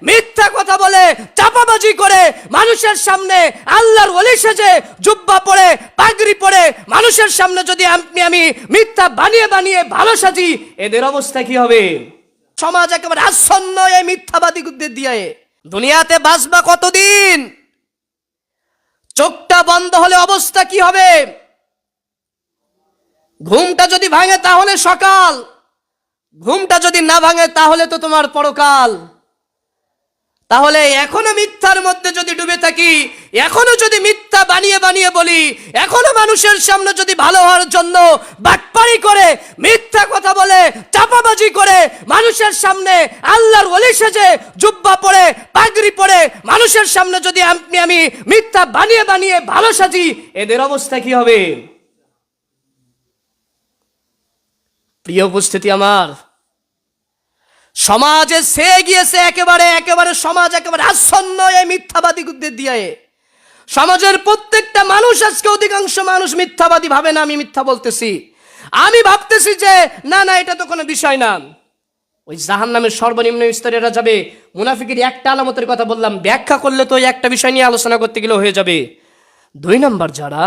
মিথ্যা কথা বলে, চাপাবাজি করে, মানুষের সামনে আল্লাহর ওলি সেজে, জুব্বা পরে, পাগড়ি পরে মানুষের সামনে যদি আমি মিথ্যা বানিয়ে বানিয়ে ভালো সাজি, এদের অবস্থা কি হবে? সমাজ একেবারে আচ্ছন্ন এই মিথ্যাবাদীদের দিয়ে। দুনিয়াতে বাঁচবা কতদিন? চোখটা বন্ধ হলে অবস্থা কি হবে? ঘুমটা যদি ভাঙে তাহলে সকাল, ঘুমটা যদি না ভাঙে তাহলে তো তোমার পরকাল। তাহলে এখনো মিথ্যার মধ্যে যদি ডুবে থাকি, এখনো যদি মিথ্যা বানিয়ে বানিয়ে বলি, এখনো মানুষের সামনে যদি ভালো হওয়ার জন্য বাটপারি করে, মিথ্যা কথা বলে, চাপাবাজি করে, মানুষের সামনে আল্লাহর ওলি সেজে, জুব্বা পরে, পাগড়ি পরে মানুষের সামনে যদি আমি মিথ্যা বানিয়ে বানিয়ে ভালো সাজি, এদের অবস্থা কি হবে? প্রিয় উপস্থিতি আমার, সমাজে সে গিয়েছে একেবারে সমাজ একেবারে আচ্ছন্ন এই মিথ্যাবাদীদের দিয়ে। সমাজের প্রত্যেকটা মানুষ আজকে, অধিকাংশ মানুষ মিথ্যাবাদী ভাবে না। আমি মিথ্যা বলতেছি, আমি ভাবতেছি যে না না এটা তো কোনো বিষয় না। ওই জাহান্নামের সর্বনিম্ন স্তরে এরা যাবে। মুনাফিকের একটা আলামতের কথা বললাম, ব্যাখ্যা করলে তো একটা বিষয় নিয়ে আলোচনা করতে গেলে হয়ে যাবে। 2 নাম্বার, যারা